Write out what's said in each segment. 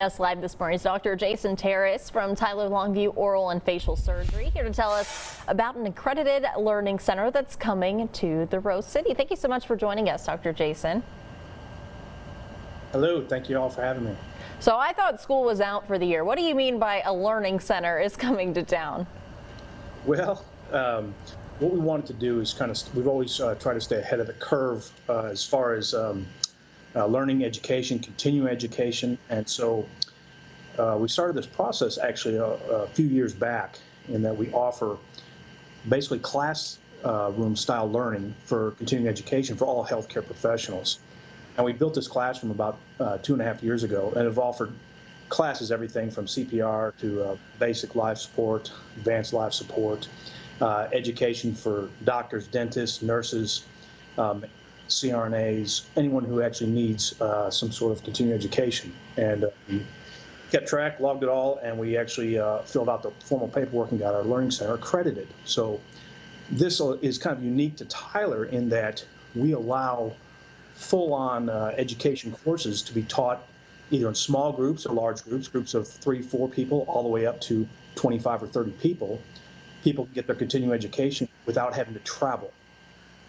Us live this morning is Dr. Jason Terrace from Tyler Longview Oral and Facial Surgery, here to tell us about an accredited learning center that's coming to the Rose City. Thank you so much for joining us, Dr. Jason. Hello, thank you all for having me. So I thought school was out for the year. What do you mean by a learning center is coming to town? Well, what we wanted to do is we've always tried to stay ahead of the curve as far as learning education, continuing education, and so we started this process actually a few years back, in that we offer basically classroom style learning for continuing education for all healthcare professionals. And we built this classroom about 2.5 years ago, and have offered classes everything from CPR to basic life support, advanced life support, education for doctors, dentists, nurses, CRNAs, anyone who actually needs some sort of continuing education. And we kept track, logged it all, and we actually filled out the formal paperwork and got our learning center accredited. So this is kind of unique to Tyler in that we allow full-on education courses to be taught either in small groups or large groups of 3-4 people, all the way up to 25 or 30 people. People can get their continuing education without having to travel.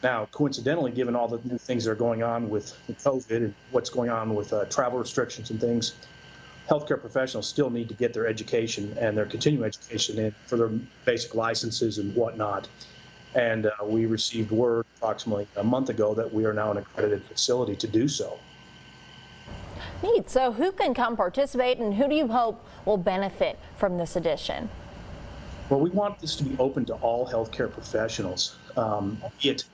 Now, coincidentally, given all the new things that are going on with COVID and what's going on with travel restrictions and things, healthcare professionals still need to get their education and their continuing education in for their basic licenses and whatnot. And we received word approximately a month ago that we are now an accredited facility to do so. Neat. So who can come participate, and who do you hope will benefit from this addition? Well, we want this to be open to all healthcare professionals, be it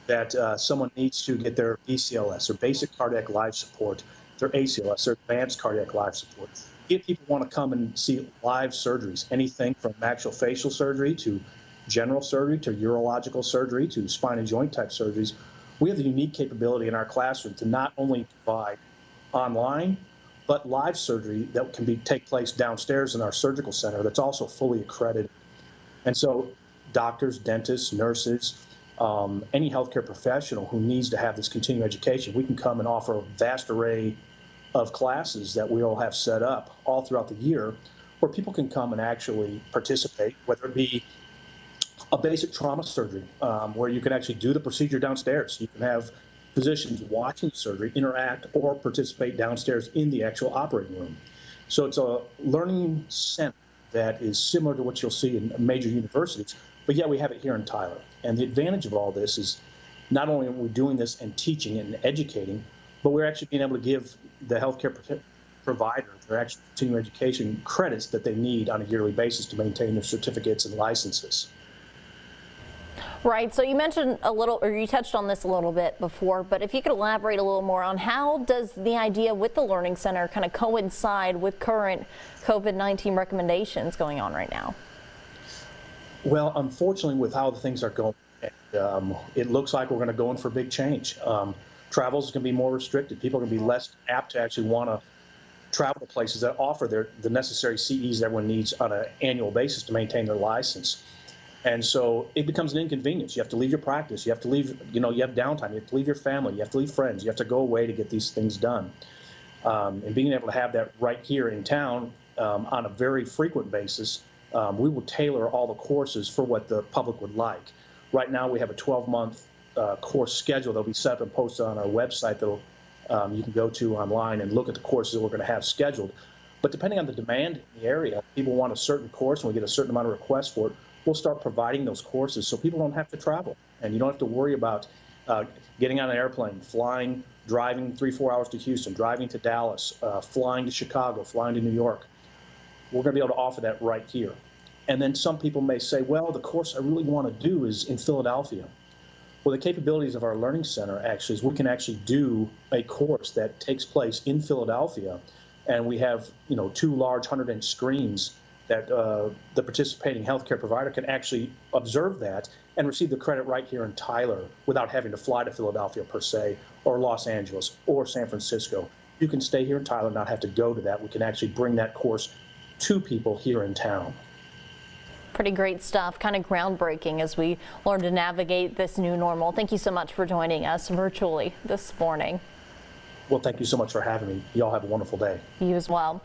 that someone needs to get their BCLS, or basic cardiac life support, their ACLS, or advanced cardiac life support. If people want to come and see live surgeries, anything from maxillofacial surgery to general surgery to urological surgery to spine and joint type surgeries, we have the unique capability in our classroom to not only provide online, but live surgery that can take place downstairs in our surgical center that's also fully accredited. And so doctors, dentists, nurses, any healthcare professional who needs to have this continuing education, we can come and offer a vast array of classes that we all have set up all throughout the year, where people can come and actually participate, whether it be a basic trauma surgery, where you can actually do the procedure downstairs. You can have physicians watching the surgery interact or participate downstairs in the actual operating room. So it's a learning center that is similar to what you'll see in major universities, but yet we have it here in Tyler. And the advantage of all this is not only are we doing this and teaching and educating, but we're actually being able to give the healthcare provider their actual continuing education credits that they need on a yearly basis to maintain their certificates and licenses. Right. So you mentioned a little, or you touched on this a little bit before, but if you could elaborate a little more on how does the idea with the Learning Center kind of coincide with current COVID-19 recommendations going on right now? Well, unfortunately, with how the things are going, it looks like we're going to go in for a big change. Travel is going to be more restricted. People are going to be less apt to actually want to travel to places that offer the necessary CEs that everyone needs on an annual basis to maintain their license. And so it becomes an inconvenience. You have to leave your practice. You have to leave, you have downtime. You have to leave your family. You have to leave friends. You have to go away to get these things done. And being able to have that right here in town on a very frequent basis, we will tailor all the courses for what the public would like. Right now, we have a 12-month course schedule that'll be set up and posted on our website that you can go to online and look at the courses that we're going to have scheduled. But depending on the demand in the area, people want a certain course and we get a certain amount of requests for it, we'll start providing those courses so people don't have to travel. And you don't have to worry about getting on an airplane, flying, driving 3-4 hours to Houston, driving to Dallas, flying to Chicago, flying to New York. We're going to be able to offer that right here. And then some people may say, well, the course I really want to do is in Philadelphia. Well, the capabilities of our Learning Center actually is we can actually do a course that takes place in Philadelphia. And we have, 2 large 100-inch screens that the participating healthcare provider can actually observe that and receive the credit right here in Tyler without having to fly to Philadelphia per se, or Los Angeles, or San Francisco. You can stay here in Tyler and not have to go to that. We can actually bring that course to people here in town. Pretty great stuff, kind of groundbreaking as we learn to navigate this new normal. Thank you so much for joining us virtually this morning. Well, thank you so much for having me. You all have a wonderful day. You as well.